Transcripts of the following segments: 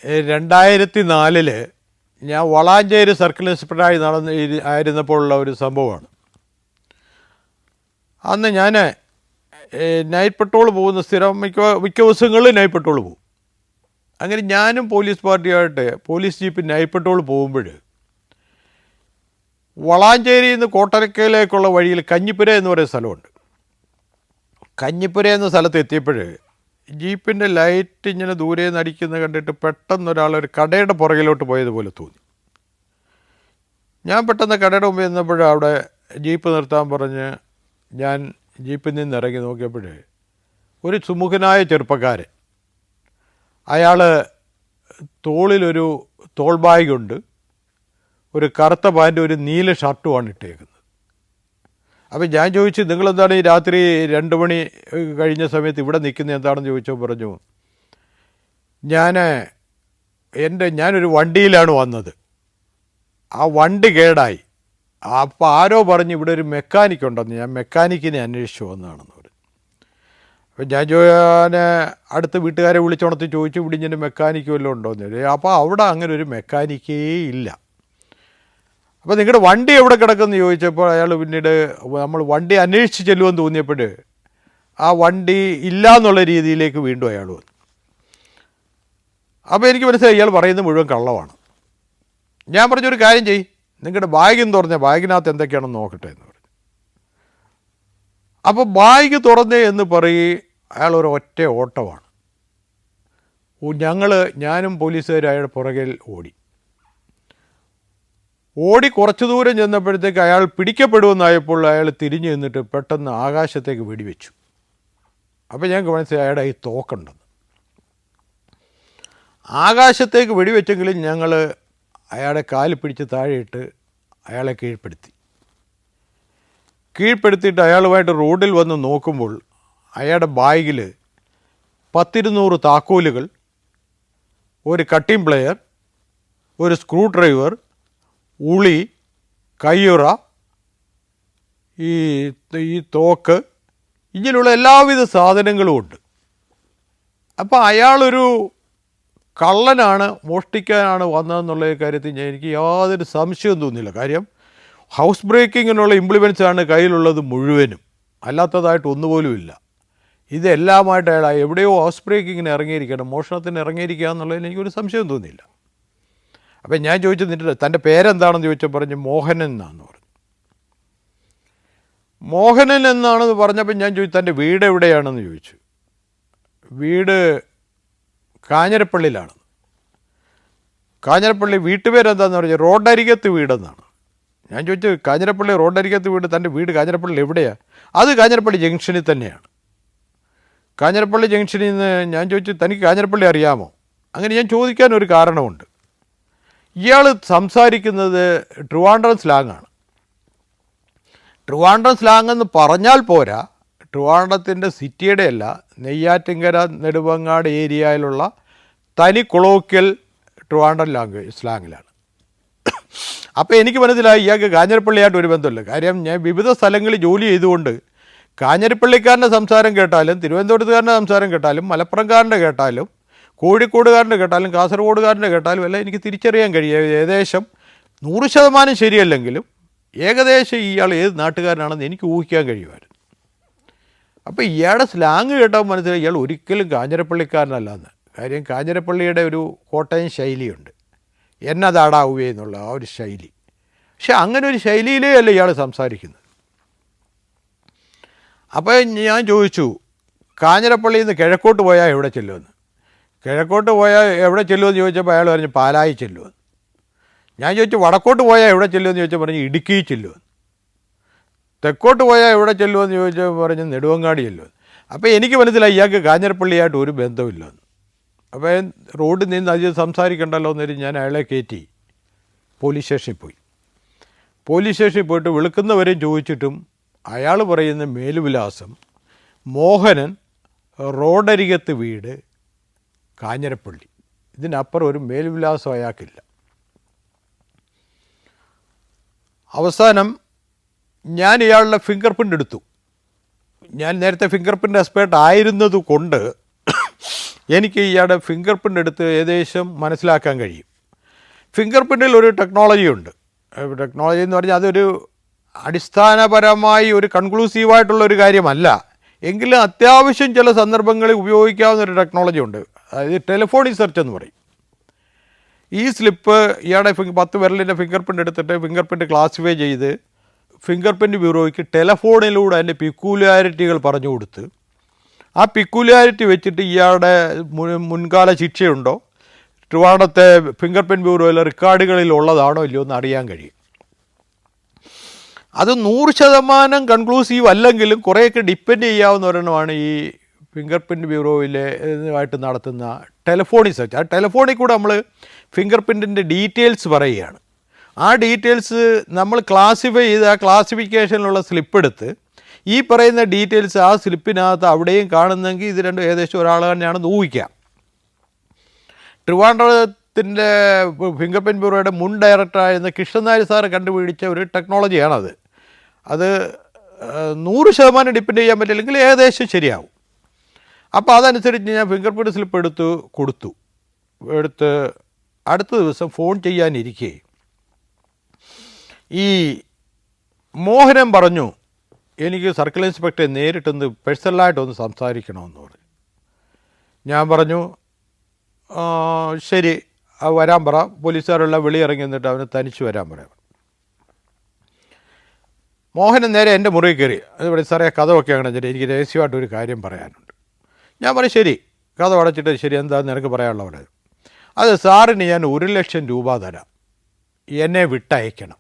2004 ഞാൻ വളാഞ്ചേരി സർക്കിൾ ഇൻസ്പെക്ടറായി ആയിരുന്നപ്പോഴുള്ള ഒരു സംഭവമാണ്. അന്ന് ഞാൻ നൈറ്റ് പെട്രോൾ പോകുന്ന സ്ഥിരം മിക്ക ദിവസങ്ങളിൽ നൈറ്റ് പെട്രോൾ പോകും. അങ്ങനെ ഞാനും പോലീസ് പാർട്ടിയായിട്ട് പോലീസ് ജീപ്പിൽ നൈറ്റ് പെട്രോൾ പോകുമ്പോൾ വളാഞ്ചേരിയിൽ നിന്ന് കോട്ടരക്കയിലേക്കുള്ള വഴിയിൽ കഞ്ഞിപ്പുര എന്ന് പറയുന്ന സ്ഥലമുണ്ട്. കഞ്ഞിപ്പുര എന്ന സ്ഥലത്ത് എത്തിയപ്പോൾ ജീപ്പിൻ്റെ ലൈറ്റ് ഇങ്ങനെ ദൂരെ നിന്ന് അടിക്കുന്നത് കണ്ടിട്ട് പെട്ടെന്ന് ഒരു കടയുടെ പുറകിലോട്ട് പോയതുപോലെ തോന്നി. ഞാൻ പെട്ടെന്ന് കടയുടെ മുമ്പിൽ നിന്നപ്പോൾ അവിടെ ജീപ്പ് നിർത്താൻ പറഞ്ഞ് ഞാൻ ജീപ്പിൽ നിന്ന് ഇറങ്ങി നോക്കിയപ്പോൾ ഒരു സുമുഖനായ ചെറുപ്പക്കാരൻ, അയാൾ തോളിലൊരു തോൾ ബാഗുണ്ട്, ഒരു കറുത്ത പാൻറ്റും ഒരു നീല ഷർട്ടുമാണ് ഇട്ടേക്കുന്നത്. അപ്പം ഞാൻ ചോദിച്ചു, നിങ്ങളെന്താണ് ഈ രാത്രി 2 മണി കഴിഞ്ഞ സമയത്ത് ഇവിടെ നിൽക്കുന്നത് എന്താണെന്ന് ചോദിച്ചപ്പോൾ പറഞ്ഞു, ഞാനൊരു വണ്ടിയിലാണ് വന്നത്, ആ വണ്ടി കേടായി, അപ്പോൾ ആരോ പറഞ്ഞ് ഇവിടെ ഒരു മെക്കാനിക് ഉണ്ടെന്ന്, ഞാൻ മെക്കാനിക്കിനെ അന്വേഷിച്ച് വന്നതാണെന്ന് പറഞ്ഞു. അപ്പം ഞാൻ അടുത്ത വീട്ടുകാരെ വിളിച്ചോണത്ത് ചോദിച്ചു, ഇവിടെ ഇങ്ങനെ മെക്കാനിക്ക് വല്ലതും ഉണ്ടോയെന്ന്. അപ്പോൾ അവിടെ അങ്ങനെ ഒരു മെക്കാനിക്കേ ഇല്ല. അപ്പോൾ നിങ്ങളുടെ വണ്ടി എവിടെ കിടക്കുമെന്ന് ചോദിച്ചപ്പോൾ അയാൾ പിന്നീട് നമ്മൾ വണ്ടി അന്വേഷിച്ച് ചെല്ലുമെന്ന് തോന്നിയപ്പോൾ ആ വണ്ടി ഇല്ല എന്നുള്ള രീതിയിലേക്ക് വീണ്ടും അയാൾ വന്നു. അപ്പോൾ എനിക്ക് മനസ്സിലായി ഇയാൾ പറയുന്നത് മുഴുവൻ കള്ളമാണ്. ഞാൻ പറഞ്ഞൊരു കാര്യം ചെയ്യ്, നിങ്ങളുടെ ബാഗെന്ന് തുറഞ്ഞ ബാഗിനകത്ത് എന്തൊക്കെയാണെന്ന് നോക്കട്ടെ എന്ന് പറഞ്ഞു. അപ്പോൾ ബാഗ് തുറന്നേ എന്ന് പറയും അയാൾ ഒരു ഒറ്റ ഓട്ടമാണ്. ഞാനും പോലീസുകാരും അയാളുടെ പുറകിൽ ഓടി കുറച്ച് ദൂരം ചെന്നപ്പോഴത്തേക്ക് അയാൾ പിടിക്കപ്പെടുമെന്നായപ്പോൾ അയാൾ തിരിഞ്ഞു നിന്നിട്ട് പെട്ടെന്ന് ആകാശത്തേക്ക് വെടിവെച്ചു. അപ്പോൾ ഞങ്ങൾക്ക് മനസ്സിലായി അയാളുടെ ഈ തോക്കുണ്ടെന്ന്. ആകാശത്തേക്ക് വെടിവെച്ചെങ്കിലും ഞങ്ങൾ അയാളെ കാല് പിടിച്ച് താഴെയിട്ട് അയാളെ കീഴ്പ്പെടുത്തിയിട്ട് അയാളുമായിട്ട് റോഡിൽ വന്ന് നോക്കുമ്പോൾ അയാളുടെ ബാഗിൽ 10-200 താക്കോലുകൾ, ഒരു കട്ടിംഗ് പ്ലെയർ, ഒരു സ്ക്രൂ ഡ്രൈവർ, ഉളി, കയ്യുറ, ഈ തോക്ക്, ഇങ്ങനെയുള്ള എല്ലാവിധ സാധനങ്ങളും ഉണ്ട്. അപ്പോൾ അയാളൊരു കള്ളനാണ്, മോഷ്ടിക്കാനാണ് വന്നതെന്നുള്ള കാര്യത്തിൽ എനിക്ക് യാതൊരു സംശയവും തോന്നിയില്ല. കാര്യം ഹൗസ് ബ്രേക്കിങ്ങിനുള്ള ഇംപ്ലിമെൻറ്റ്സാണ് കയ്യിലുള്ളത് മുഴുവനും, അല്ലാത്തതായിട്ട് ഒന്നുപോലുമില്ല. ഇതെല്ലാമായിട്ട് അയാൾ എവിടെയോ ഹൗസ് ബ്രേക്കിങ്ങിന് ഇറങ്ങിയിരിക്കണം, മോഷണത്തിന് ഇറങ്ങിയിരിക്കുക എന്നുള്ളതിന് എനിക്കൊരു സംശയവും തോന്നിയില്ല. അപ്പം ഞാൻ ചോദിച്ചു, നിൻ്റെ തൻ്റെ പേരെന്താണെന്ന് ചോദിച്ചാൽ പറഞ്ഞ് മോഹനൻ എന്നാണെന്ന് പറഞ്ഞു. മോഹനൻ എന്നാണെന്ന് പറഞ്ഞപ്പോൾ ഞാൻ ചോദിച്ചു, തൻ്റെ വീട് എവിടെയാണെന്ന് ചോദിച്ചു. വീട് കാഞ്ഞിരപ്പള്ളിയിലാണ്. കാഞ്ഞിരപ്പള്ളി വീട്ടുപേരെന്താണെന്ന് പറഞ്ഞാൽ റോഡരികത്ത് വീടെന്നാണ്. ഞാൻ ചോദിച്ചു, കാഞ്ഞിരപ്പള്ളി റോഡരികത്ത് വീട്, തൻ്റെ വീട് കാഞ്ഞിരപ്പള്ളി എവിടെയാണ്? അത് കാഞ്ഞിരപ്പള്ളി ജംഗ്ഷനിൽ തന്നെയാണ്. കാഞ്ഞിരപ്പള്ളി ജംഗ്ഷനിൽ നിന്ന് ഞാൻ ചോദിച്ചു, തനിക്ക് കാഞ്ഞിരപ്പള്ളി അറിയാമോ? അങ്ങനെ ഞാൻ ചോദിക്കാനൊരു കാരണമുണ്ട്. ഇയാൾ സംസാരിക്കുന്നത് ട്രിവാൻഡ്രം സ്ലാങ്ങാണ്. ട്രിവാൻഡ്രം സ്ലാങ് എന്ന് പറഞ്ഞാൽ പോരാ, ട്രിവാൻഡ്രത്തിൻ്റെ സിറ്റിയുടെ അല്ല, നെയ്യാറ്റിൻകര നെടുമങ്ങാട് ഏരിയയിലുള്ള തനി കൊളോക്കിയൽ ട്രിവാൻഡ്രം സ്ലാങ്ങിലാണ്. അപ്പോൾ എനിക്ക് മനസ്സിലായി ഇയാൾക്ക് കാഞ്ഞിരപ്പള്ളിയായിട്ട് ഒരു ബന്ധമില്ല. കാര്യം ഞാൻ വിവിധ സ്ഥലങ്ങളിൽ ജോലി ചെയ്തുകൊണ്ട് കാഞ്ഞിരപ്പള്ളിക്കാരൻ്റെ സംസാരം കേട്ടാലും, തിരുവനന്തപുരത്തുകാരൻ്റെ സംസാരം കേട്ടാലും, മലപ്പുറംകാരൻ്റെ കേട്ടാലും, കോഴിക്കോടുകാരൻ്റെ കേട്ടാലും, കാസർഗോഡുകാരൻ്റെ കേട്ടാലും എല്ലാം എനിക്ക് തിരിച്ചറിയാൻ കഴിയും. ഏകദേശം 100% ശരിയല്ലെങ്കിലും ഏകദേശം ഇയാൾ ഏത് നാട്ടുകാരനാണെന്ന് എനിക്ക് ഊഹിക്കാൻ കഴിയുമായിരുന്നു. അപ്പോൾ ഇയാളുടെ സ്ലാങ് കേട്ടാൽ മനസ്സിലായി ഇയാൾ ഒരിക്കലും കാഞ്ഞിരപ്പള്ളിക്കാരനല്ലെന്ന്. കാര്യം കാഞ്ഞിരപ്പള്ളിയുടെ ഒരു കോട്ടയം ശൈലിയുണ്ട്, എന്നതാടാവുകയെ എന്നുള്ള ആ ഒരു ശൈലി. പക്ഷെ അങ്ങനെ ഒരു ശൈലിയിലേ അല്ല ഇയാൾ സംസാരിക്കുന്നത്. അപ്പോൾ ഞാൻ ചോദിച്ചു, കാഞ്ഞിരപ്പള്ളിയിൽ നിന്ന് കിഴക്കോട്ട് പോയാൽ എവിടെ ചെല്ലുമെന്ന്. കിഴക്കോട്ട് പോയാൽ എവിടെ ചെല്ലുമെന്ന് ചോദിച്ചപ്പോൾ അയാൾ പറഞ്ഞു പാലായി ചെല്ലുമെന്ന്. ഞാൻ ചോദിച്ചു, വടക്കോട്ട് പോയാൽ എവിടെ ചെല്ലുമെന്ന് ചോദിച്ചാൽ പറഞ്ഞു ഇടുക്കി ചെല്ലുമെന്ന്. തെക്കോട്ട് പോയാൽ എവിടെ ചെല്ലുമെന്ന് ചോദിച്ചപ്പോൾ പറഞ്ഞു നെടുവങ്ങാടി ചെല്ലുമെന്ന്. അപ്പോൾ എനിക്ക് മനസ്സിലായി ഇയാൾക്ക് കാഞ്ഞിരപ്പള്ളിയായിട്ട് ഒരു ബന്ധമില്ലെന്ന്. അപ്പോൾ റോഡിൽ നിന്ന് അധികം സംസാരിക്കണ്ടല്ലോ എന്നൊരു ഞാൻ അയാളെ കയറ്റി പോലീസ് സ്റ്റേഷനിൽ പോയി. പോലീസ് സ്റ്റേഷനിൽ പോയിട്ട് വിളിക്കുന്നവരെയും ചോദിച്ചിട്ടും അയാൾ പറയുന്ന മേലുവിലാസം മോഹനൻ, റോഡരികത്ത് വീട്, കാഞ്ഞിരപ്പള്ളി. ഇതിനപ്പുറം ഒരു മേൽവിലാസം അയാൾക്കില്ല. അവസാനം ഞാൻ ഇയാളുടെ ഫിംഗർ പ്രിൻ്റ് എടുത്തു. ഞാൻ നേരത്തെ ഫിംഗർ പ്രിൻ്റ് എക്സ്പേർട്ട് ആയിരുന്നത് കൊണ്ട് എനിക്ക് ഇയാളുടെ ഫിംഗർ പ്രിൻ്റ് എടുത്ത് ഏകദേശം മനസ്സിലാക്കാൻ കഴിയും. ഫിംഗർ പ്രിൻറ്റിൽ ഒരു ടെക്നോളജി ഉണ്ട്. ടെക്നോളജി എന്ന് പറഞ്ഞാൽ അതൊരു അടിസ്ഥാനപരമായി ഒരു കൺക്ലൂസീവായിട്ടുള്ള ഒരു കാര്യമല്ല, എങ്കിലും അത്യാവശ്യം ചില സന്ദർഭങ്ങളിൽ ഉപയോഗിക്കാവുന്ന ഒരു ടെക്നോളജി ഉണ്ട്. അതായത് ടെലിഫോണിക് സെർച്ച് എന്ന് പറയും. ഈ സ്ലിപ്പ് ഇയാളുടെ 10 വിരലിൻ്റെ ഫിംഗർ പ്രിൻ്റ് എടുത്തിട്ട് ഫിംഗർ പ്രിൻ്റ് ക്ലാസിഫൈ ചെയ്ത് ഫിംഗർ പ്രിൻ്റ് ബ്യൂറോയ്ക്ക് ടെലഫോണിലൂടെ അതിൻ്റെ പിക്കൂലാരിറ്റികൾ പറഞ്ഞു കൊടുത്ത് ആ പിക്കൂലാരിറ്റി വെച്ചിട്ട് ഇയാളുടെ മുൻകാല ശിക്ഷയുണ്ടോ, ട്രിവാൻഡ്രത്തെ ഫിംഗർ പ്രിൻ്റ് ബ്യൂറോയിലെ റെക്കോർഡുകളിൽ ഉള്ളതാണോ ഇല്ലയോ എന്ന് അറിയാൻ കഴിയും. അത് 100% കൺക്ലൂസീവ് അല്ലെങ്കിലും കുറേയൊക്കെ ഡിപ്പെൻഡ് ചെയ്യാവുന്ന ഒരെണ്ണമാണ് ഈ ഫിംഗർ പ്രിൻ്റ് ബ്യൂറോയിലായിട്ട് നടത്തുന്ന ടെലിഫോണിക് സെർച്ച്. ആ ടെലിഫോണിൽ കൂടെ നമ്മൾ ഫിംഗർ പ്രിൻറ്റിൻ്റെ ഡീറ്റെയിൽസ് പറയുകയാണ്. ആ ഡീറ്റെയിൽസ് നമ്മൾ ക്ലാസിഫൈ ചെയ്ത് ആ ക്ലാസിഫിക്കേഷനിലുള്ള സ്ലിപ്പ് എടുത്ത് ഈ പറയുന്ന ഡീറ്റെയിൽസ് ആ സ്ലിപ്പിനകത്ത് അവിടെയും കാണുന്നെങ്കിൽ ഇത് രണ്ടും ഏകദേശം ഒരാൾ തന്നെയാണെന്ന് ഊഹിക്കാം. ട്രിവാൻഡ്രത്തിൻ്റെ ഫിംഗർ പ്രിൻ്റ് ബ്യൂറോയുടെ മുൻ ഡയറക്ടറായിരുന്ന കൃഷ്ണനായർ സാറ് കണ്ടുപിടിച്ച ഒരു ടെക്നോളജിയാണത്. അത് 100% ഡിപ്പെൻഡ് ചെയ്യാൻ പറ്റില്ലെങ്കിൽ ഏകദേശം ശരിയാവും. അപ്പോൾ അതനുസരിച്ച് ഞാൻ ഫിംഗർ പ്രിൻ്റ് സ്ലിപ്പ് കൊടുത്തു. അടുത്ത ദിവസം ഫോൺ ചെയ്യാനിരിക്കെ ഈ മോഹനൻ പറഞ്ഞു, എനിക്ക് സർക്കിൾ ഇൻസ്പെക്ടറെ നേരിട്ടൊന്ന് പേഴ്സണലായിട്ടൊന്ന് സംസാരിക്കണമെന്ന് പറഞ്ഞു. ഞാൻ പറഞ്ഞു ശരി, വരാൻ പറ, പോലീസുകാരെല്ലാം വെളിയിറങ്ങി നിന്നിട്ട് അവന് തനിച്ച് വരാൻ പറയാം. മോഹനൻ നേരെ എൻ്റെ മുറിയിൽ കയറി. അതുപോലെ സാറേ കഥയൊക്കെ അങ്ങനെ വെച്ചിട്ട് എനിക്ക് രഹസ്യമായിട്ടൊരു കാര്യം പറയാനുണ്ട്. ഞാൻ പറഞ്ഞു ശരി, കഥ അടച്ചിട്ട് ശരി, എന്താണെന്ന് നിനക്ക് പറയാനുള്ള പോലെ. അത് സാറിന് ഞാൻ 1,00,000 രൂപ തരാം, എന്നെ വിട്ടയക്കണം.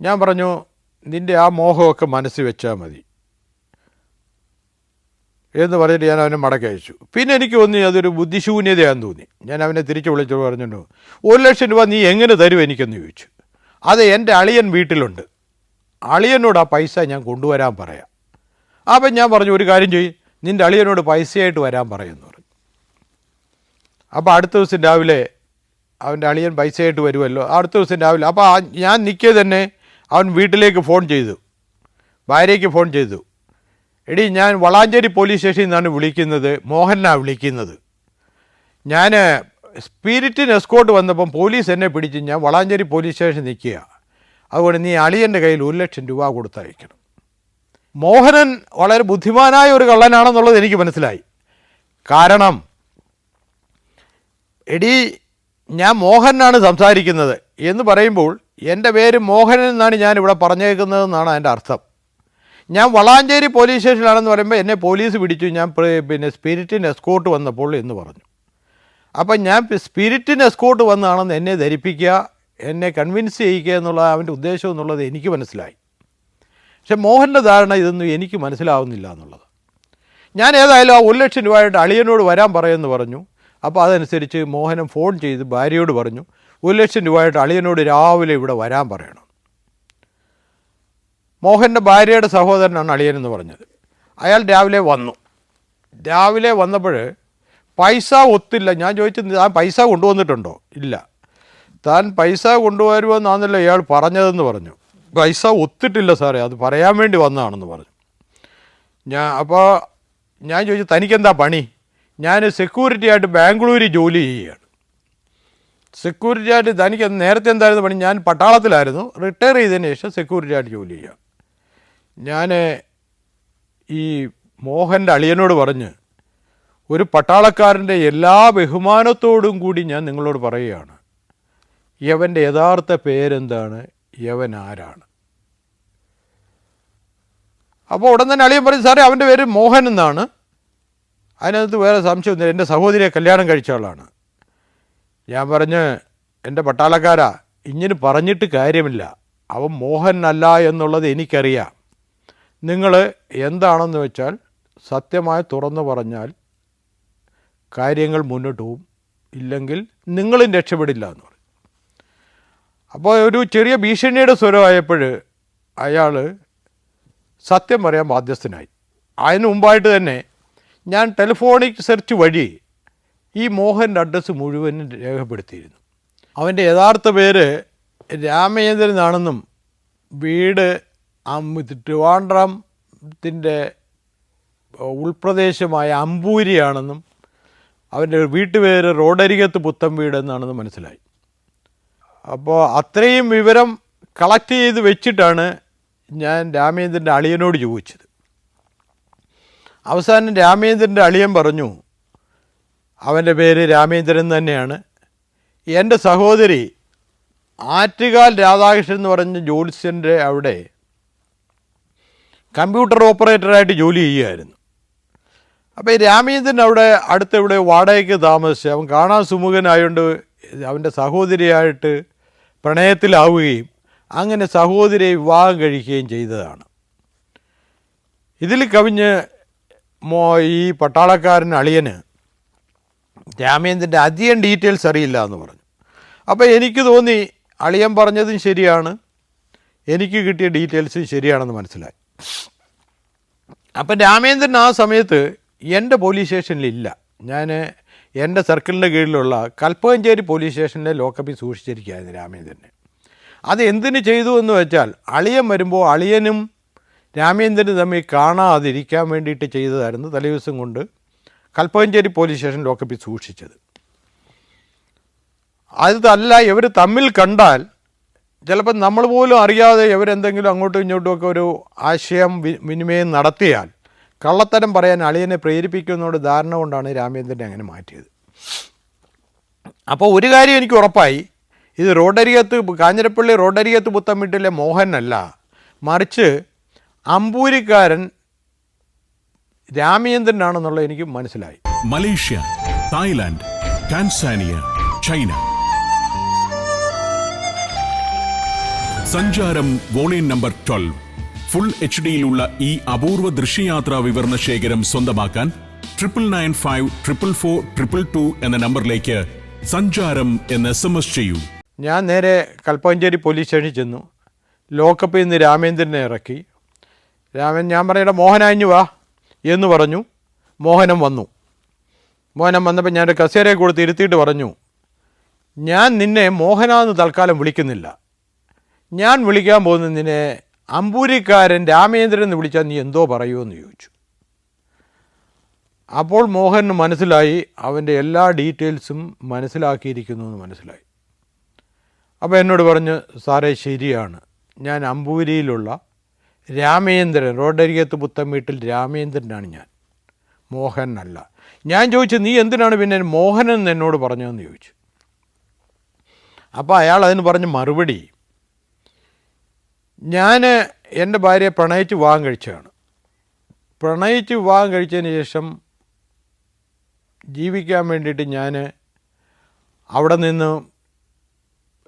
ഞാൻ പറഞ്ഞു നിൻ്റെ ആ മോഹമൊക്കെ മനസ്സിൽ വെച്ചാൽ മതി എന്ന് പറഞ്ഞിട്ട് ഞാൻ അവനെ മടക്കി അയച്ചു. പിന്നെ എനിക്ക് തോന്നി അതൊരു ബുദ്ധിശൂന്യതയാണെന്ന് തോന്നി. ഞാൻ അവനെ തിരിച്ചു വിളിച്ചു പറഞ്ഞിട്ടു 1,00,000 രൂപ നീ എങ്ങനെ തരും എനിക്കെന്ന് ചോദിച്ചു. അത് എൻ്റെ അളിയൻ വീട്ടിലുണ്ട്, അളിയനോട് ആ പൈസ ഞാൻ കൊണ്ടുവരാൻ പറയാം. അപ്പം ഞാൻ പറഞ്ഞു ഒരു കാര്യം ചെയ്യും, നിൻ്റെ അളിയനോട് പൈസയായിട്ട് വരാൻ പറയുമെന്ന് പറഞ്ഞു. അപ്പോൾ അടുത്ത ദിവസം രാവിലെ അവൻ്റെ അളിയൻ പൈസയായിട്ട് വരുമല്ലോ. അടുത്ത ദിവസം രാവിലെ അപ്പോൾ ഞാൻ നിൽക്കേ തന്നെ അവൻ വീട്ടിലേക്ക് ഫോൺ ചെയ്തു, ഭാര്യയ്ക്ക് ഫോൺ ചെയ്തു. എടി ഞാൻ വളാഞ്ചേരി പോലീസ് സ്റ്റേഷനിൽ നിന്നാണ് വിളിക്കുന്നത്, മോഹനാണ് വിളിക്കുന്നത്. ഞാൻ സ്പിരിറ്റിന് എസ്കോർട്ട് വന്നപ്പം പോലീസ് എന്നെ പിടിച്ച്, ഞാൻ വളാഞ്ചേരി പോലീസ് സ്റ്റേഷനിൽ നിൽക്കുക, അതുകൊണ്ട് നീ അളിയൻ്റെ കയ്യിൽ 1,00,000 രൂപ കൊടുത്തയക്കണം. മോഹനൻ വളരെ ബുദ്ധിമാനായ ഒരു കള്ളനാണെന്നുള്ളത് എനിക്ക് മനസ്സിലായി. കാരണം എടി ഞാൻ മോഹനാണ് സംസാരിക്കുന്നത് എന്ന് പറയുമ്പോൾ എൻ്റെ പേര് മോഹനൻ എന്നാണ് ഞാനിവിടെ പറഞ്ഞേക്കുന്നതെന്നാണ് അതിൻ്റെ അർത്ഥം. ഞാൻ വളാഞ്ചേരി പോലീസ് സ്റ്റേഷനിലാണെന്ന് പറയുമ്പോൾ എന്നെ പോലീസ് പിടിച്ചു, ഞാൻ സ്പിരിറ്റിന് എസ്കോർട്ട് വന്നപ്പോൾ എന്ന് പറഞ്ഞു. അപ്പം ഞാൻ സ്പിരിറ്റിന് എസ്കോർട്ട് വന്നതാണെന്ന് എന്നെ ധരിപ്പിക്കുക, എന്നെ കൺവിൻസ് ചെയ്യിക്കുക എന്നുള്ള അവൻ്റെ ഉദ്ദേശം എന്നുള്ളത് എനിക്ക് മനസ്സിലായി. പക്ഷെ മോഹൻ്റെ ധാരണ ഇതൊന്നും എനിക്ക് മനസ്സിലാവുന്നില്ല എന്നുള്ളത്. ഞാൻ ഏതായാലും ആ 1,00,000 രൂപയായിട്ട് അളിയനോട് വരാൻ പറയുമെന്ന് പറഞ്ഞു. അപ്പോൾ അതനുസരിച്ച് മോഹനൻ ഫോൺ ചെയ്ത് ഭാര്യയോട് പറഞ്ഞു 1,00,000 രൂപയായിട്ട് അളിയനോട് രാവിലെ ഇവിടെ വരാൻ പറയണം. മോഹൻ്റെ ഭാര്യയുടെ സഹോദരനാണ് അളിയനെന്ന് പറഞ്ഞത്. അയാൾ രാവിലെ വന്നു. രാവിലെ വന്നപ്പോൾ പൈസ ഒത്തില്ല. ഞാൻ ചോദിച്ചത് താൻ പൈസ കൊണ്ടുവന്നിട്ടുണ്ടോ? ഇല്ല. താൻ പൈസ കൊണ്ടുവരുമെന്നാണല്ലോ ഇയാൾ പറഞ്ഞതെന്ന് പറഞ്ഞു. പൈസ ഒത്തിട്ടില്ല സാറേ, അത് പറയാൻ വേണ്ടി വന്നതാണെന്ന് പറഞ്ഞു. അപ്പോൾ ഞാൻ ചോദിച്ചു തനിക്കെന്താ പണി? ഞാൻ സെക്യൂരിറ്റി ആയിട്ട് ബാംഗ്ലൂരിൽ ജോലി ചെയ്യുകയാണ്. സെക്യൂരിറ്റി ആയിട്ട് തനിക്ക് നേരത്തെ എന്തായിരുന്നു പണി? ഞാൻ പട്ടാളത്തിലായിരുന്നു, റിട്ടയർ ചെയ്തതിന് ശേഷം സെക്യൂരിറ്റി ആയിട്ട് ജോലി ചെയ്യുക. ഞാൻ ഈ മോഹൻ്റെ അളിയനോട് പറഞ്ഞ് ഒരു പട്ടാളക്കാരൻ്റെ എല്ലാ ബഹുമാനത്തോടും കൂടി ഞാൻ നിങ്ങളോട് പറയുകയാണ്, യവൻ്റെ യഥാർത്ഥ പേരെന്താണ്, യവൻ ആരാണ്? അപ്പോൾ ഉടൻ തന്നെ അളിയൻ പറയും സാറേ അവൻ്റെ പേര് മോഹൻ എന്നാണ്, അതിനകത്ത് വേറെ സംശയമൊന്നുമില്ല, എൻ്റെ സഹോദരിയെ കല്യാണം കഴിച്ച ആളാണ്. ഞാൻ പറഞ്ഞ് എൻ്റെ പട്ടാളക്കാരാ, ഇങ്ങനെ പറഞ്ഞിട്ട് കാര്യമില്ല, അവൻ മോഹൻ അല്ല എന്നുള്ളത് എനിക്കറിയാം. നിങ്ങൾ എന്താണെന്ന് വെച്ചാൽ സത്യമായി തുറന്നു പറഞ്ഞാൽ കാര്യങ്ങൾ മുന്നോട്ട് പോവും, ഇല്ലെങ്കിൽ നിങ്ങളും രക്ഷപ്പെടില്ല എന്ന് പറയും. അപ്പോൾ ഒരു ചെറിയ ഭീഷണിയുടെ സ്വരമായപ്പോൾ അയാൾ സത്യം പറയാൻ ബാധ്യസ്ഥനായി. അതിന് മുമ്പായിട്ട് തന്നെ ഞാൻ ടെലിഫോണിക് സെർച്ച് വഴി ഈ മോഹൻ്റെ അഡ്രസ്സ് മുഴുവനും രേഖപ്പെടുത്തിയിരുന്നു. അവൻ്റെ യഥാർത്ഥ പേര് രാമചന്ദ്രനാണെന്നും വീട് ട്രിവാൻഡ്രത്തിൻ്റെ ഉൾപ്രദേശമായ അമ്പൂരിയാണെന്നും അവൻ്റെ വീട്ടുപേര് റോഡരികത്ത് പുത്തൻ വീട് എന്നാണെന്ന് മനസ്സിലായി. അപ്പോൾ അത്രയും വിവരം കളക്ട് ചെയ്ത് വെച്ചിട്ടാണ് ഞാൻ രാമേന്ദ്രൻ്റെ അളിയനോട് ചോദിച്ചത്. അവസാനം രാമേന്ദ്രൻ്റെ അളിയൻ പറഞ്ഞു അവൻ്റെ പേര് രാമേന്ദ്രൻ തന്നെയാണ്. എൻ്റെ സഹോദരി ആറ്റുകാൽ രാധാകൃഷ്ണൻ എന്ന് പറഞ്ഞ ജോത്സ്യൻ്റെ അവിടെ കമ്പ്യൂട്ടർ ഓപ്പറേറ്ററായിട്ട് ജോലി ചെയ്യുമായിരുന്നു. അപ്പോൾ ഈ രാമേന്ദ്രൻ അവിടെ അടുത്തെവിടെ വാടകയ്ക്ക് താമസിച്ച് അവൻ കാണാൻ സുമുഖനായതുകൊണ്ട് അവൻ്റെ സഹോദരിയായിട്ട് പ്രണയത്തിലാവുകയും അങ്ങനെ സഹോദരിയെ വിവാഹം കഴിക്കുകയും ചെയ്തതാണ്. ഇതിൽ കവിഞ്ഞ് ഈ പട്ടാളക്കാരൻ അളിയന് രാമേന്ദ്രൻ്റെ അധികം ഡീറ്റെയിൽസ് അറിയില്ല എന്ന് പറഞ്ഞു. അപ്പോൾ എനിക്ക് തോന്നി അളിയൻ പറഞ്ഞതും ശരിയാണ്, എനിക്ക് കിട്ടിയ ഡീറ്റെയിൽസും ശരിയാണെന്ന് മനസ്സിലായി. അപ്പം രാമേന്ദ്രൻ ആ സമയത്ത് എൻ്റെ പോലീസ് സ്റ്റേഷനിലില്ല. ഞാൻ എൻ്റെ സർക്കിളിൻ്റെ കീഴിലുള്ള കൽപ്പകഞ്ചേരി പോലീസ് സ്റ്റേഷനിലെ ലോക്കപ്പിൽ സൂക്ഷിച്ചിരിക്കുകയായിരുന്നു രാമേന്ദ്രനെ. അത് എന്തിന് ചെയ്തു എന്ന് വെച്ചാൽ അളിയൻ വരുമ്പോൾ അളിയനും രാമേന്ദ്രനും തമ്മിൽ കാണാതിരിക്കാൻ വേണ്ടിയിട്ട് ചെയ്തതായിരുന്നു. തലേദിവസം കൊണ്ട് കൽപ്പകഞ്ചേരി പോലീസ് സ്റ്റേഷൻ ലോക്കപ്പിൽ സൂക്ഷിച്ചത്. അതല്ല, ഇവർ തമ്മിൽ കണ്ടാൽ ചിലപ്പോൾ നമ്മൾ പോലും അറിയാതെ ഇവരെന്തെങ്കിലും അങ്ങോട്ടും ഇങ്ങോട്ടും ഒക്കെ ഒരു ആശയം വിനിമയം നടത്തിയാൽ കള്ളത്തരം പറയാൻ അളിയനെ പ്രേരിപ്പിക്കുന്നതോട് ധാരണ കൊണ്ടാണ് രാമേന്ദ്രനെ അങ്ങനെ മാറ്റിയത്. അപ്പോൾ ഒരു കാര്യം എനിക്ക് ഉറപ്പായി, ഇത് റോഡരികത്ത് കാഞ്ഞിരപ്പള്ളി റോഡരികത്ത് പുത്തൻവീട്ടിലെ മോഹനല്ല, മറിച്ച് അമ്പൂരിക്കാരൻ രാമേന്ദ്രനാണെന്നുള്ളത് എനിക്ക് മനസ്സിലായി. Malaysia, Thailand, Tanzania, China. സഞ്ചാരം വോളിയം നമ്പർ 12. ഫുൾ HD-യിലുള്ള ഈ അപൂർവ ദൃശ്യയാത്രാ വിവരണ ശേഖരം സ്വന്തമാക്കാൻ 9995444222 എന്ന നമ്പറിലേക്ക് സഞ്ചാരം എന്ന് SMS ചെയ്യൂ. ഞാൻ നേരെ കൽപ്പകഞ്ചേരി പോലീസ് സ്റ്റേഷനിൽ ചെന്നു. ലോക്കപ്പിൽ നിന്ന് രാമേന്ദ്രനെ ഇറക്കി. ഞാൻ പറയട്ടെ മോഹനഞ്ഞു വാ എന്ന് പറഞ്ഞു. മോഹനം വന്നു. മോഹനം വന്നപ്പോൾ ഞാൻ കസേരയെ കൊടുത്ത് ഇരുത്തിയിട്ട് പറഞ്ഞു, ഞാൻ നിന്നെ മോഹനാന്ന് തൽക്കാലം വിളിക്കുന്നില്ല, ഞാൻ വിളിക്കാൻ പോകുന്നത് നിന്നെ അമ്പൂരിക്കാരൻ രാമേന്ദ്രൻ എന്ന് വിളിച്ചാൽ നീ എന്തോ പറയുമെന്ന് ചോദിച്ചു. അപ്പോൾ മോഹന് മനസ്സിലായി അവൻ്റെ എല്ലാ ഡീറ്റെയിൽസും മനസ്സിലാക്കിയിരിക്കുന്നു എന്ന് മനസ്സിലായി. അപ്പോൾ എന്നോട് പറഞ്ഞു, സാറേ ശരിയാണ്, ഞാൻ അമ്പൂരിയിലുള്ള രാമേന്ദ്രൻ, റോഡരികത്ത് പുത്തൻ വീട്ടിൽ രാമേന്ദ്രനാണ് ഞാൻ, മോഹനല്ല. ഞാൻ ചോദിച്ചു, നീ എന്തിനാണ് പിന്നെ മോഹനൻ എന്നോട് പറഞ്ഞതെന്ന് ചോദിച്ചു. അപ്പോൾ അയാൾ അതിന് പറഞ്ഞ മറുപടി, ഞാൻ എൻ്റെ ഭാര്യയെ പ്രണയിച്ച് വിവാഹം കഴിച്ചതാണ്. പ്രണയിച്ച് വിവാഹം കഴിച്ചതിന് ശേഷം ജീവിക്കാൻ വേണ്ടിയിട്ട് ഞാൻ അവിടെ നിന്ന്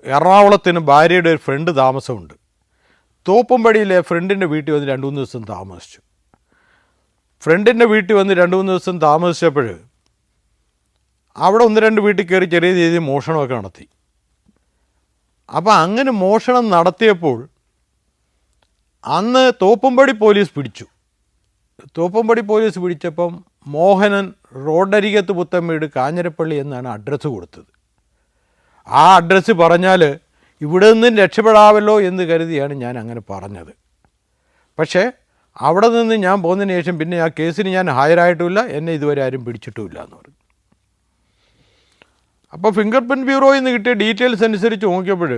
എറണാകുളത്തിന് ഭാര്യയുടെ ഒരു ഫ്രണ്ട് താമസമുണ്ട്. തോപ്പുംപടിയിലെ ഫ്രണ്ടിൻ്റെ വീട്ടിൽ വന്ന് 2-3 ദിവസം താമസിച്ചു. ഫ്രണ്ടിൻ്റെ വീട്ടിൽ വന്ന് 2-3 ദിവസം താമസിച്ചപ്പോൾ അവിടെ 1-2 വീട്ടിൽ കയറി ചെറിയ രീതിയിൽ മോഷണമൊക്കെ നടത്തി. അപ്പോൾ അങ്ങനെ മോഷണം നടത്തിയപ്പോൾ അന്ന് തോപ്പുംപടി പോലീസ് പിടിച്ചു. തോപ്പുംപടി പോലീസ് പിടിച്ചപ്പം മോഹനൻ റോഡരികത്ത് പുത്തൻ വീട് കാഞ്ഞിരപ്പള്ളി എന്നാണ് അഡ്രസ്സ് കൊടുത്തത്. ആ അഡ്രസ്സ് പറഞ്ഞാൽ ഇവിടെ നിന്നും രക്ഷപ്പെടാമല്ലോ എന്ന് കരുതിയാണ് ഞാൻ അങ്ങനെ പറഞ്ഞത്. പക്ഷേ അവിടെ നിന്ന് ഞാൻ പോകുന്നതിന് ശേഷം പിന്നെ ആ കേസിന് ഞാൻ ഹാജരായിട്ടുമില്ല, എന്നെ ഇതുവരെ ആരും പിടിച്ചിട്ടുമില്ല എന്ന് പറഞ്ഞു. അപ്പോൾ ഫിംഗർ പ്രിൻറ്റ് ബ്യൂറോയിൽ നിന്ന് കിട്ടിയ ഡീറ്റെയിൽസ് അനുസരിച്ച് നോക്കിയപ്പോൾ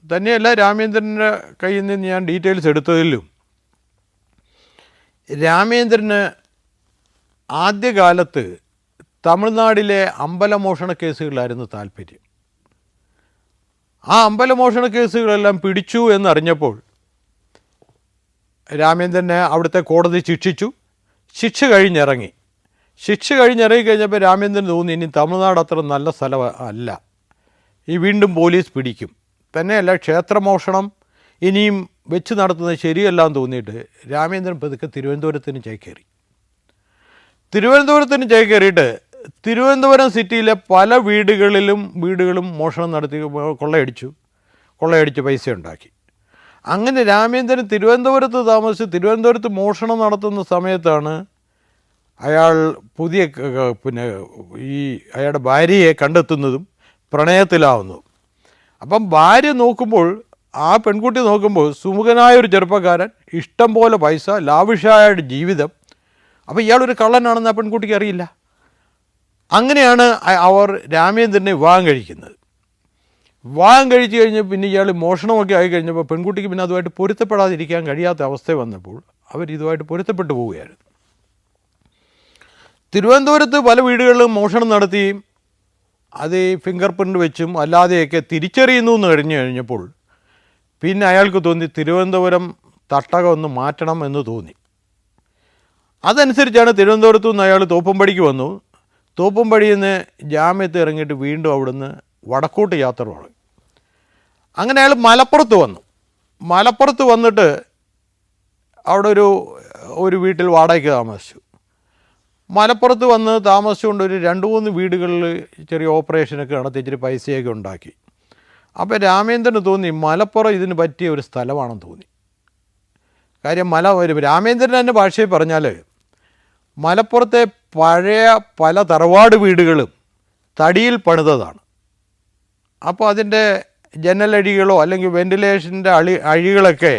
തന്നെയല്ല, രാമേന്ദ്രൻ്റെ കയ്യിൽ നിന്ന് ഞാൻ ഡീറ്റെയിൽസ് എടുത്തതിലും രാമേന്ദ്രന് ആദ്യകാലത്ത് തമിഴ്നാട്ടിലെ അമ്പലമോഷണ കേസുകളായിരുന്നു താല്പര്യം. ആ അമ്പലമോഷണ കേസുകളെല്ലാം പിടിച്ചു എന്നറിഞ്ഞപ്പോൾ രാമേന്ദ്രനെ അവിടുത്തെ കോടതി ശിക്ഷിച്ചു. ശിക്ഷ കഴിഞ്ഞിറങ്ങി കഴിഞ്ഞപ്പോൾ രാമേന്ദ്രന് തോന്നി ഇനി തമിഴ്നാട് അത്ര നല്ല സ്ഥലം അല്ല, ഈ വീണ്ടും പോലീസ് പിടിക്കും, തന്നെയല്ല ക്ഷേത്രമോഷണം ഇനിയും വെച്ച് നടത്തുന്നത് ശരിയല്ലാന്ന് തോന്നിയിട്ട് രാമേന്ദ്രൻ പതുക്കെ തിരുവനന്തപുരത്തിന് ചേക്കേറി. ചേക്കേറിയിട്ട് തിരുവനന്തപുരം സിറ്റിയിലെ പല വീടുകളും മോഷണം നടത്തി കൊള്ളയടിച്ച് പൈസ ഉണ്ടാക്കി. അങ്ങനെ രാമേന്ദ്രൻ തിരുവനന്തപുരത്ത് താമസിച്ച് തിരുവനന്തപുരത്ത് മോഷണം നടത്തുന്ന സമയത്താണ് അയാൾ അയാളുടെ ഭാര്യയെ കണ്ടെത്തുന്നതും പ്രണയത്തിലാവുന്നതും. അപ്പം ഭാര്യ നോക്കുമ്പോൾ, ആ പെൺകുട്ടി നോക്കുമ്പോൾ സുമുഖനായൊരു ചെറുപ്പക്കാരൻ, ഇഷ്ടം പോലെ പൈസ, ലാവിഷായ ജീവിതം, അപ്പോൾ ഇയാളൊരു കള്ളനാണെന്ന് ആ പെൺകുട്ടിക്ക് അറിയില്ല. അങ്ങനെയാണ് അവർ രാമേന്ദ്രനെ വിവാഹം കഴിക്കുന്നത്. വിവാഹം കഴിച്ച് കഴിഞ്ഞ് പിന്നെ ഇയാൾ മോഷണമൊക്കെ ആയി കഴിഞ്ഞപ്പോൾ പെൺകുട്ടിക്ക് പിന്നെ അതുമായിട്ട് പൊരുത്തപ്പെടാതിരിക്കാൻ കഴിയാത്ത അവസ്ഥ വന്നപ്പോൾ അവരിതുമായിട്ട് പൊരുത്തപ്പെട്ടു പോവുകയായിരുന്നു. തിരുവനന്തപുരത്ത് പല വീടുകളിലും മോഷണം നടത്തിയും അത് ഫിംഗർ പ്രിൻ്റ് വെച്ചും അല്ലാതെയൊക്കെ തിരിച്ചറിയുന്നു എന്ന് കഴിഞ്ഞപ്പോൾ പിന്നെ അയാൾക്ക് തോന്നി തിരുവനന്തപുരം തട്ടകം ഒന്ന് മാറ്റണം എന്ന് തോന്നി. അതനുസരിച്ചാണ് തിരുവനന്തപുരത്തു നിന്ന് അയാൾ തോപ്പുംപടിക്ക് വന്നു. തോപ്പുംപടിയിൽ നിന്ന് ജാമ്യത്തിൽ ഇറങ്ങിയിട്ട് വീണ്ടും അവിടുന്ന് വടക്കോട്ട് യാത്ര തുടങ്ങി. അങ്ങനെ അയാൾ മലപ്പുറത്ത് വന്നു. മലപ്പുറത്ത് വന്നിട്ട് അവിടെ ഒരു വീട്ടിൽ വാടകയ്ക്ക് താമസിച്ചു. മലപ്പുറത്ത് വന്ന് താമസിച്ചുകൊണ്ട് ഒരു 2-3 വീടുകളിൽ ചെറിയ ഓപ്പറേഷനൊക്കെ നടത്തി ഇച്ചിരി പൈസയൊക്കെ ഉണ്ടാക്കി. അപ്പോൾ രാമേന്ദ്രന് തോന്നി മലപ്പുറം ഇതിന് പറ്റിയ ഒരു സ്ഥലമാണെന്ന് തോന്നി. കാര്യം രാമേന്ദ്രൻ തന്നെ ഭാഷയിൽ പറഞ്ഞാൽ മലപ്പുറത്തെ പഴയ പല തറവാട് വീടുകളും തടിയിൽ പണിതതാണ്. അപ്പോൾ അതിൻ്റെ ജനലഴികളോ അല്ലെങ്കിൽ വെൻറ്റിലേഷൻ്റെ അഴികളൊക്കെ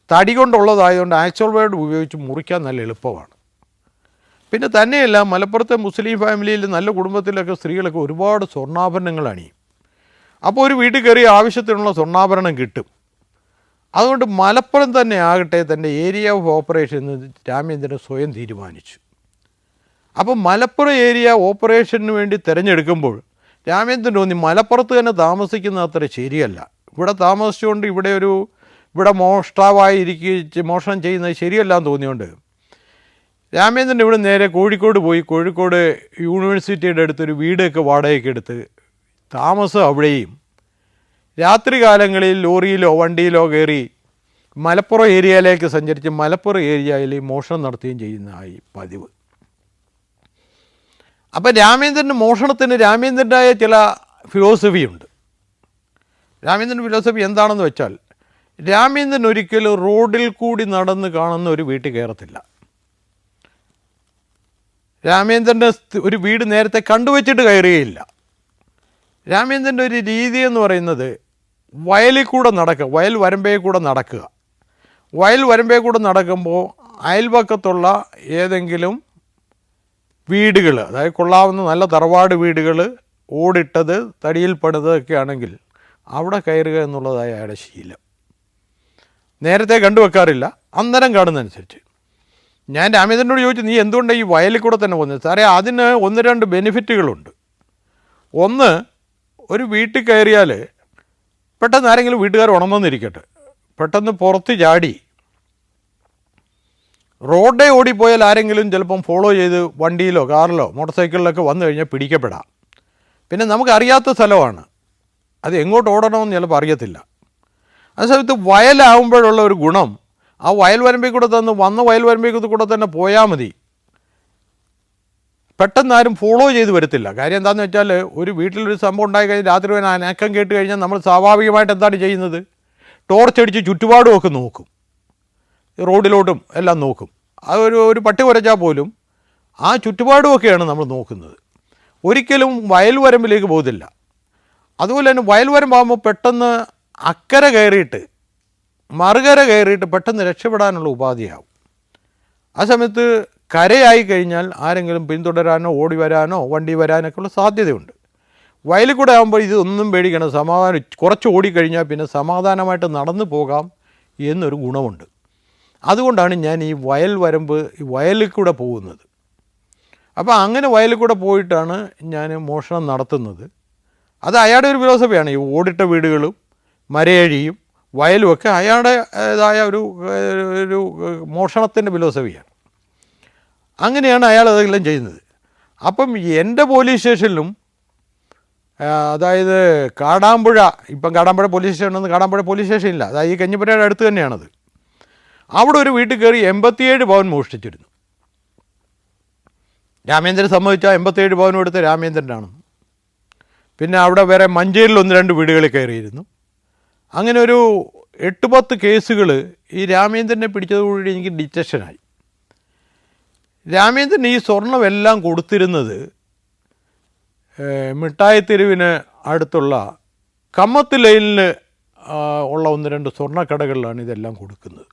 തടി കൊണ്ടുള്ളതായതുകൊണ്ട് ആക്ച്വൽ വേർഡ് ഉപയോഗിച്ച് മുറിക്കാൻ നല്ല എളുപ്പമാണ്. പിന്നെ തന്നെയല്ല മലപ്പുറത്തെ മുസ്ലിം ഫാമിലിയിൽ നല്ല കുടുംബത്തിലൊക്കെ സ്ത്രീകളൊക്കെ ഒരുപാട് സ്വർണ്ണാഭരണങ്ങൾ അണിയും. അപ്പോൾ ഒരു വീട്ടിൽ കയറി ആവശ്യത്തിനുള്ള സ്വർണ്ണാഭരണം കിട്ടും. അതുകൊണ്ട് മലപ്പുറം തന്നെ ആകട്ടെ തൻ്റെ ഏരിയ ഓഫ് ഓപ്പറേഷൻ എന്ന് രാമേന്ദ്രൻ സ്വയം തീരുമാനിച്ചു. അപ്പോൾ മലപ്പുറം ഏരിയ ഓപ്പറേഷന് വേണ്ടി തിരഞ്ഞെടുക്കുമ്പോൾ രാമേന്ദ്രൻ തോന്നി മലപ്പുറത്ത് തന്നെ താമസിക്കുന്നത് അത്ര ശരിയല്ല. ഇവിടെ താമസിച്ചുകൊണ്ട് ഇവിടെ മോഷണം ചെയ്യുന്നത് ശരിയല്ല എന്ന് തോന്നിയുകൊണ്ട് രാമേന്ദ്രൻ ഇവിടെ നേരെ കോഴിക്കോട് പോയി. കോഴിക്കോട് യൂണിവേഴ്സിറ്റിയുടെ അടുത്തൊരു വീടൊക്കെ വാടകയ്ക്ക് എടുത്ത് താമസം അവിടെയും രാത്രി കാലങ്ങളിൽ ലോറിയിലോ വണ്ടിയിലോ കയറി മലപ്പുറം ഏരിയയിലേക്ക് സഞ്ചരിച്ച് മലപ്പുറം ഏരിയയിൽ മോഷണം നടത്തുകയും ചെയ്യുന്നതായി പതിവ്. അപ്പം രാമേന്ദ്രൻ്റെ മോഷണത്തിന് രാമേന്ദ്രൻ്റെതായ ചില ഫിലോസഫിയുണ്ട്. രാമേന്ദ്രൻ ഫിലോസഫി എന്താണെന്ന് വെച്ചാൽ രാമേന്ദ്രൻ ഒരിക്കലും റോഡിൽ കൂടി നടന്ന് കാണുന്ന ഒരു വീട്ടിൽ കയറത്തില്ല. രാമേന്ദ്രൻ്റെ ഒരു വീട് നേരത്തെ കണ്ടുവച്ചിട്ട് കയറുകയില്ല. രാമേന്ദ്രൻ്റെ ഒരു രീതി എന്ന് പറയുന്നത് വയലിൽ കൂടെ നടക്കുക, വയൽ വരമ്പേ കൂടെ നടക്കുക. വയൽ വരമ്പേ കൂടെ നടക്കുമ്പോൾ അയൽപക്കത്തുള്ള ഏതെങ്കിലും വീടുകൾ, അതായത് കൊള്ളാവുന്ന നല്ല തറവാട് വീടുകൾ, ഓടിട്ടത് തടിയിൽ പണിതൊക്കെ ആണെങ്കിൽ അവിടെ കയറുക എന്നുള്ളതായ അയാളുടെ ശീലം. നേരത്തെ കണ്ടുവെക്കാറില്ല, അന്നേരം കാണുന്നതനുസരിച്ച്. ഞാൻ രാമേന്ദ്രനോട് ചോദിച്ചു, നീ എന്തുകൊണ്ടാണ് ഈ വയലിൽ കൂടെ തന്നെ പോകുന്നത്? സാറേ, അതിന് 1-2 ബെനിഫിറ്റുകളുണ്ട്. ഒന്ന്, ഒരു വീട്ടിൽ കയറിയാൽ പെട്ടെന്ന് ആരെങ്കിലും വീട്ടുകാർ ഉണർന്നിരിക്കട്ടെ, പെട്ടെന്ന് പുറത്ത് ചാടി റോഡേ ഓടിപ്പോയാൽ ആരെങ്കിലും ചിലപ്പം ഫോളോ ചെയ്ത് വണ്ടിയിലോ കാറിലോ മോട്ടോർ സൈക്കിളിലൊക്കെ വന്നു കഴിഞ്ഞാൽ പിടിക്കപ്പെടാം. പിന്നെ നമുക്കറിയാത്ത സ്ഥലമാണ്, അത് എങ്ങോട്ട് ഓടണമെന്ന് ചിലപ്പോൾ അറിയത്തില്ല. അതേസമയത്ത് വയലാകുമ്പോഴുള്ള ഒരു ഗുണം, ആ വയൽ വരമ്പിൽ കൂടെ വന്ന വയൽ വരമ്പിൽ കൂടെ തന്നെ പോയാൽ മതി, പെട്ടെന്ന് ആരും ഫോളോ ചെയ്ത് വരത്തില്ല. കാര്യം എന്താണെന്ന് വെച്ചാൽ ഒരു വീട്ടിലൊരു സംഭവം ഉണ്ടായി കഴിഞ്ഞാൽ രാത്രി വരെ അനക്കം കേട്ട് കഴിഞ്ഞാൽ നമ്മൾ സ്വാഭാവികമായിട്ട് എന്താണ് ചെയ്യുന്നത്? ടോർച്ചടിച്ച് ചുറ്റുപാടുമൊക്കെ നോക്കും, റോഡിലോട്ടും എല്ലാം നോക്കും. ഒരു പട്ടി കുരച്ചാൽ പോലും ആ ചുറ്റുപാടുമൊക്കെയാണ് നമ്മൾ നോക്കുന്നത്. ഒരിക്കലും വയൽ വരമ്പിലേക്ക് പോകത്തില്ല. അതുപോലെ തന്നെ വയൽ വരമ്പാകുമ്പോൾ പെട്ടെന്ന് അക്കരെ കയറിയിട്ട് മറുകര കയറിയിട്ട് പെട്ടെന്ന് രക്ഷപ്പെടാനുള്ള ഉപാധിയാവും. ആ സമയത്ത് കരയായി കഴിഞ്ഞാൽ ആരെങ്കിലും പിന്തുടരാനോ ഓടി വരാനോ വണ്ടി വരാനൊക്കെ ഉള്ള സാധ്യതയുണ്ട്. വയലിൽ കൂടെ ആകുമ്പോൾ ഇതൊന്നും പേടിക്കണം, കുറച്ച് ഓടിക്കഴിഞ്ഞാൽ പിന്നെ സമാധാനമായിട്ട് നടന്നു പോകാം എന്നൊരു ഗുണമുണ്ട്. അതുകൊണ്ടാണ് ഞാൻ ഈ വയലിൽ കൂടെ പോകുന്നത്. അപ്പോൾ അങ്ങനെ വയലിൽ കൂടെ പോയിട്ടാണ് ഞാൻ മോഷണം നടത്തുന്നത്. അത് അയാളുടെ ഒരു ഫിലോസഫിയാണ്. ഈ ഓടിട്ട വീടുകളും മരയഴിയും വയലുമൊക്കെ അയാളുടേതായ ഒരു മോഷണത്തിൻ്റെ ഫിലോസഫിയാണ്. അങ്ങനെയാണ് അയാൾ അതെല്ലാം ചെയ്യുന്നത്. അപ്പം എൻ്റെ പോലീസ് സ്റ്റേഷനിലും, അതായത് കാടാമ്പുഴ, ഇപ്പം കാടാമ്പുഴ പോലീസ് സ്റ്റേഷനൊന്നും കാടാമ്പുഴ പോലീസ് സ്റ്റേഷൻ ഇല്ല, അതായത് ഈ കഞ്ഞിപ്പുരയുടെ അടുത്ത് തന്നെയാണത്. അവിടെ ഒരു വീട്ടിൽ കയറി 87 പവൻ മോഷ്ടിച്ചിരുന്നു. രാമേന്ദ്രൻ സമ്മതിച്ചാൽ 87 പവനും എടുത്ത് രാമേന്ദ്രനാണ്. പിന്നെ അവിടെ വേറെ മഞ്ചേരിയിൽ 1-2 വീടുകളിൽ കയറിയിരുന്നു. അങ്ങനെ ഒരു 8-10 കേസുകൾ ഈ രാമേന്ദ്രനെ പിടിച്ചതോടുകൂടി എനിക്ക് ഡിറ്റക്ഷനായി. രാമേന്ദ്രൻ ഈ സ്വർണമെല്ലാം കൊടുത്തിരുന്നത് മിഠായി തെരുവിന് അടുത്തുള്ള കമ്മത്ത് ലൈനിൽ ഉള്ള 1-2 സ്വർണ്ണക്കടകളിലാണ് ഇതെല്ലാം കൊടുക്കുന്നത്.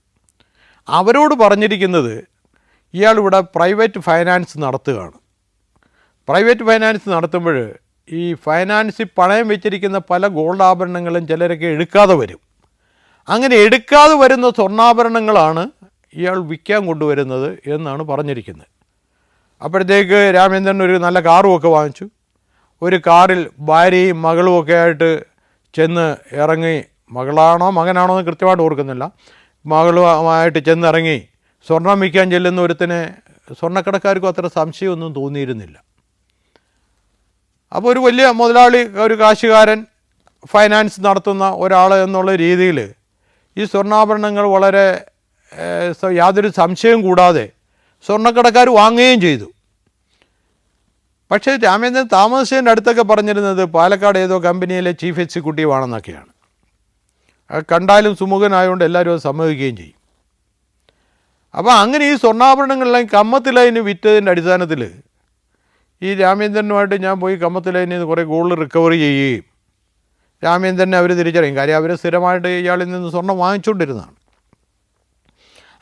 അവരോട് പറഞ്ഞിരിക്കുന്നത് ഇയാളിവിടെ പ്രൈവറ്റ് ഫൈനാൻസ് നടത്തുകയാണ്. പ്രൈവറ്റ് ഫൈനാൻസ് നടത്തുമ്പോൾ ഈ ഫൈനാൻസിൽ പണയം വെച്ചിരിക്കുന്ന പല ഗോൾഡ് ആഭരണങ്ങളും ചിലരൊക്കെ എടുക്കാതെ വരും. അങ്ങനെ എടുക്കാതെ വരുന്ന സ്വർണ്ണാഭരണങ്ങളാണ് ഇയാൾ വിൽക്കാൻ കൊണ്ടുവരുന്നത് എന്നാണ് പറഞ്ഞിരിക്കുന്നത്. അപ്പോഴത്തേക്ക് രാമേന്ദ്രൻ ഒരു നല്ല കാറുമൊക്കെ വാങ്ങിച്ചു. ഒരു കാറിൽ ഭാര്യയും മകളുമൊക്കെ ആയിട്ട് ചെന്ന് ഇറങ്ങി, മകളാണോ മകനാണോ എന്ന് കൃത്യമായിട്ട് ഓർക്കുന്നില്ല, മകളുമായിട്ട് ചെന്നിറങ്ങി സ്വർണം വിൽക്കാൻ ചെല്ലുന്ന ഒരുത്തനെ സ്വർണ്ണക്കടക്കാർക്കും അത്ര സംശയമൊന്നും തോന്നിയിരുന്നില്ല. അപ്പോൾ ഒരു വലിയ മുതലാളി, ഒരു കാശുകാരൻ, ഫൈനാൻസ് നടത്തുന്ന ഒരാൾ എന്നുള്ള രീതിയിൽ ഈ സ്വർണ്ണാഭരണങ്ങൾ വളരെ യാതൊരു സംശയവും കൂടാതെ സ്വർണ്ണക്കടക്കാർ വാങ്ങുകയും ചെയ്തു. പക്ഷേ രാമേന്ദ്രൻ താമസിച്ചതിൻ്റെ അടുത്തൊക്കെ പറഞ്ഞിരുന്നത് പാലക്കാട് ഏതോ കമ്പനിയിലെ ചീഫ് എക്സിക്യൂട്ടീവ് ആണെന്നൊക്കെയാണ്. കണ്ടാലും സുമുഖനായതുകൊണ്ട് എല്ലാവരും അത് സമ്മതിക്കുകയും ചെയ്യും. അപ്പോൾ അങ്ങനെ ഈ സ്വർണ്ണാഭരണങ്ങളെല്ലാം കമ്മത്ത് ലൈന് വിറ്റതിൻ്റെ അടിസ്ഥാനത്തിൽ ഈ രാമേന്ദ്രനുമായിട്ട് ഞാൻ പോയി കമ്മത്ത് ലൈനിൽ നിന്ന് കുറേ ഗോൾഡ് റിക്കവർ ചെയ്യുകയും രാമേന്ദ്രനെ അവർ തിരിച്ചറിയും. കാര്യം അവർ സ്ഥിരമായിട്ട് ഇയാളിൽ നിന്ന് സ്വർണ്ണം വാങ്ങിച്ചുകൊണ്ടിരുന്നതാണ്.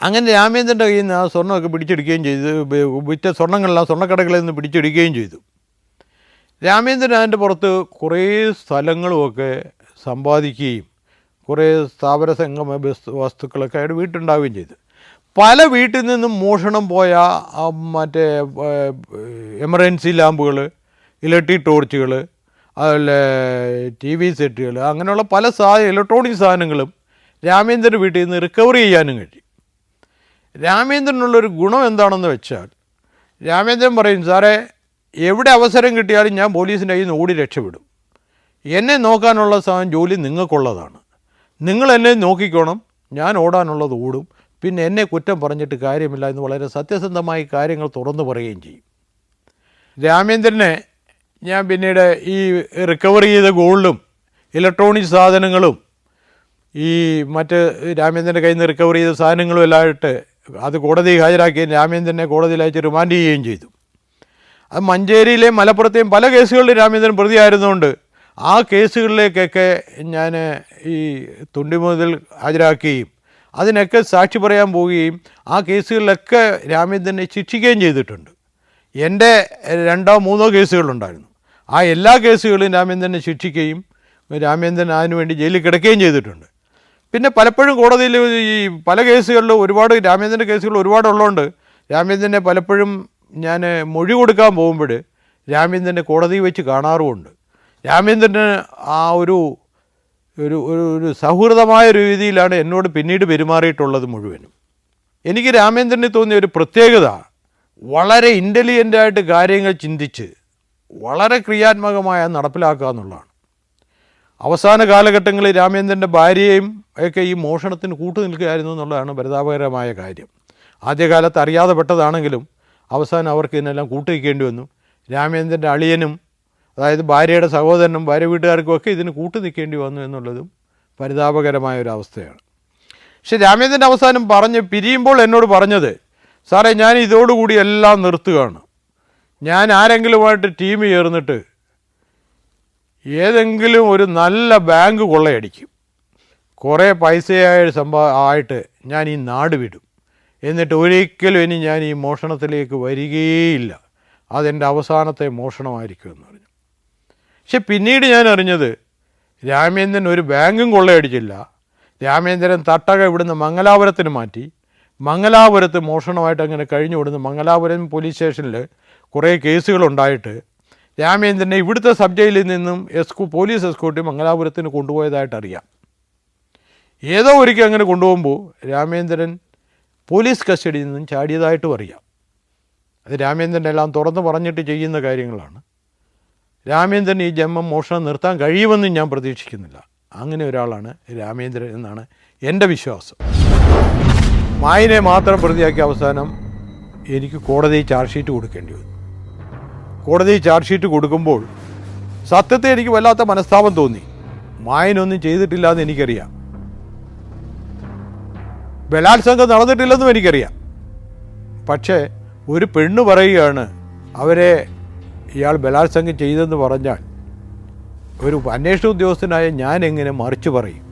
അങ്ങനെ രാമേന്ദ്രൻ്റെ കയ്യിൽ നിന്ന് ആ സ്വർണ്ണമൊക്കെ പിടിച്ചെടുക്കുകയും ചെയ്തു. വിറ്റ സ്വർണ്ണങ്ങളെല്ലാം സ്വർണ്ണക്കടകളിൽ നിന്ന് പിടിച്ചെടുക്കുകയും ചെയ്തു. രാമേന്ദ്രൻ അതിൻ്റെ പുറത്ത് കുറേ സ്ഥലങ്ങളുമൊക്കെ സമ്പാദിക്കുകയും കുറേ സ്ഥാപന സംഗമ വസ്തുക്കളൊക്കെ അയാൾ വീട്ടുണ്ടാവുകയും ചെയ്തു. പല വീട്ടിൽ നിന്നും മോഷണം പോയ മറ്റേ എമർജൻസി ലാമ്പുകൾ, ഇലക്ട്രിക് ടോർച്ചുകൾ, അതുപോലെ TV സെറ്റുകൾ, അങ്ങനെയുള്ള പല ഇലക്ട്രോണിക് സാധനങ്ങളും രാമേന്ദ്രൻ്റെ വീട്ടിൽ നിന്ന് റിക്കവർ ചെയ്യാനും കഴിയും. രാമേന്ദ്രനുള്ളൊരു ഗുണം എന്താണെന്ന് വെച്ചാൽ, രാമേന്ദ്രൻ പറയും, സാറേ എവിടെ അവസരം കിട്ടിയാലും ഞാൻ പോലീസിൻ്റെ കയ്യിൽ നിന്ന് ഓടി രക്ഷപ്പെടും. എന്നെ നോക്കാനുള്ള ജോലി നിങ്ങൾക്കുള്ളതാണ്. നിങ്ങൾ എന്നെ നോക്കിക്കോണം, ഞാൻ ഓടാനുള്ളത് ഓടും, പിന്നെ എന്നെ കുറ്റം പറഞ്ഞിട്ട് കാര്യമില്ല എന്ന് വളരെ സത്യസന്ധമായി കാര്യങ്ങൾ തുറന്നു പറയുകയും ചെയ്യും. രാമേന്ദ്രനെ ഞാൻ പിന്നീട് ഈ റിക്കവർ ചെയ്ത ഗോൾഡും ഇലക്ട്രോണിക് സാധനങ്ങളും ഈ മറ്റ് രാമേന്ദ്രൻ്റെ കയ്യിൽ നിന്ന് റിക്കവർ ചെയ്ത സാധനങ്ങളും എല്ലാമായിട്ട് അത് കോടതിയിൽ ഹാജരാക്കുകയും രാമേന്ദ്രനെ കോടതിയിൽ അയച്ച് റിമാൻഡ് ചെയ്യുകയും ചെയ്തു. അത് മഞ്ചേരിയിലെയും മലപ്പുറത്തെയും പല കേസുകളിലും രാമേന്ദ്രൻ പ്രതിയായിരുന്നുകൊണ്ട് ആ കേസുകളിലേക്കൊക്കെ ഞാൻ ഈ തുണ്ടിമുതൽ ഹാജരാക്കുകയും അതിനൊക്കെ സാക്ഷി പറയാൻ പോവുകയും ആ കേസുകളിലൊക്കെ രാമേന്ദ്രനെ ശിക്ഷിക്കുകയും ചെയ്തിട്ടുണ്ട്. എൻ്റെ 2 or 3 കേസുകളുണ്ടായിരുന്നു. ആ എല്ലാ കേസുകളും രാമേന്ദ്രനെ ശിക്ഷിക്കുകയും രാമേന്ദ്രൻ അതിനുവേണ്ടി ജയിലിൽ കിടക്കുകയും ചെയ്തിട്ടുണ്ട്. പിന്നെ പലപ്പോഴും കോടതിയിൽ ഈ പല കേസുകളിലും ഒരുപാട് രാമേന്ദ്രൻ്റെ കേസുകൾ ഒരുപാടുള്ളതുകൊണ്ട് രാമേന്ദ്രനെ പലപ്പോഴും ഞാൻ മൊഴി കൊടുക്കാൻ പോകുമ്പോൾ രാമേന്ദ്രനെ കോടതിയിൽ വെച്ച് കാണാറുമുണ്ട്. രാമേന്ദ്രന് ആ ഒരു സൗഹൃദമായ രീതിയിലാണ് എന്നോട് പിന്നീട് പെരുമാറിയിട്ടുള്ളത് മുഴുവനും. എനിക്ക് രാമേന്ദ്രന് തോന്നിയ ഒരു പ്രത്യേകത, വളരെ ഇൻ്റലിജൻ്റായിട്ട് കാര്യങ്ങൾ ചിന്തിച്ച് വളരെ ക്രിയാത്മകമായി നടപ്പിലാക്കുക എന്നുള്ളതാണ്. അവസാന കാലഘട്ടങ്ങളിൽ രാമേന്ദ്രൻ്റെ ഭാര്യയും ഒക്കെ ഈ മോഷണത്തിന് കൂട്ടുനിൽക്കുകയായിരുന്നു എന്നുള്ളതാണ് പരിതാപകരമായ കാര്യം. ആദ്യകാലത്ത് അറിയാതെ പെട്ടതാണെങ്കിലും അവസാനം അവർക്ക് ഇതിനെല്ലാം കൂട്ടുനിൽക്കേണ്ടി വന്നു. രാമേന്ദ്രൻ്റെ അളിയനും, അതായത് ഭാര്യയുടെ സഹോദരനും ഭാര്യ വീട്ടുകാർക്കുമൊക്കെ ഇതിന് കൂട്ടുനിൽക്കേണ്ടി വന്നു എന്നുള്ളതും പരിതാപകരമായ ഒരു അവസ്ഥയാണ്. പക്ഷെ രാമേന്ദ്രൻ്റെ അവസാനം പിരിയുമ്പോൾ എന്നോട് പറഞ്ഞത്, സാറേ ഞാൻ ഇതോടുകൂടി എല്ലാം നിർത്തുകയാണ്. ഞാൻ ആരെങ്കിലുമായിട്ട് ടീം ചേർന്നിട്ട് ഏതെങ്കിലും ഒരു നല്ല ബാങ്ക് കൊള്ളയടിക്കും, കുറേ പൈസയായിട്ട് ഞാൻ ഈ നാട് വിടും, എന്നിട്ട് ഒരിക്കലും ഇനി ഞാൻ ഈ മോഷണത്തിലേക്ക് വരികയില്ല, അതെൻ്റെ അവസാനത്തെ മോഷണമായിരിക്കുമെന്ന് പറഞ്ഞു. പക്ഷെ പിന്നീട് ഞാൻ അറിഞ്ഞത് രാമേന്ദ്രൻ ഒരു ബാങ്കും കൊള്ളയടിച്ചില്ല. രാമേന്ദ്രൻ തട്ടക ഇവിടുന്ന് മംഗലാപുരത്തിന് മാറ്റി, മംഗലാപുരത്ത് മോഷണമായിട്ട് അങ്ങനെ കഴിഞ്ഞു കൊടുന്ന് മംഗലാപുരം പോലീസ് സ്റ്റേഷനിൽ കുറേ കേസുകളുണ്ടായിട്ട് രാമേന്ദ്രനെ ഇവിടുത്തെ സബ് ജയിലിൽ നിന്നും പോലീസ് എസ്കോർട്ട് മംഗലാപുരത്തിന് കൊണ്ടുപോയതായിട്ടറിയാം. ഏതോ ഒരിക്കൽ അങ്ങനെ കൊണ്ടുപോകുമ്പോൾ രാമേന്ദ്രൻ പോലീസ് കസ്റ്റഡിയിൽ നിന്നും ചാടിയതായിട്ടും അറിയാം. അത് രാമേന്ദ്രൻ എല്ലാം തുറന്ന് പറഞ്ഞിട്ട് ചെയ്യുന്ന കാര്യങ്ങളാണ്. രാമേന്ദ്രൻ ഈ ജന്മം മോഷണം നിർത്താൻ കഴിയുമെന്ന് ഞാൻ പ്രതീക്ഷിക്കുന്നില്ല. അങ്ങനെ ഒരാളാണ് രാമേന്ദ്രൻ എന്നാണ് എൻ്റെ വിശ്വാസം. മായിനെ മാത്രം പ്രതിയാക്കിയ അവസാനം എനിക്ക് കോടതിയിൽ ചാർജ് ഷീറ്റ് കൊടുക്കേണ്ടി വന്നു. കോടതിയിൽ ചാർജ് ഷീറ്റ് കൊടുക്കുമ്പോൾ സത്യത്തെ എനിക്ക് വല്ലാത്ത മനസ്താപം തോന്നി. മായനൊന്നും ചെയ്തിട്ടില്ല എന്ന് എനിക്കറിയാം, ബലാത്സംഗം നടന്നിട്ടില്ലെന്നും എനിക്കറിയാം. പക്ഷേ ഒരു പെണ്ണ് പറയുകയാണ് അവരെ ഇയാൾ ബലാത്സംഗം ചെയ്തെന്ന് പറഞ്ഞാൽ ഒരു അന്വേഷണ ഉദ്യോഗസ്ഥനായ ഞാൻ എങ്ങനെ മറിച്ച് പറയും?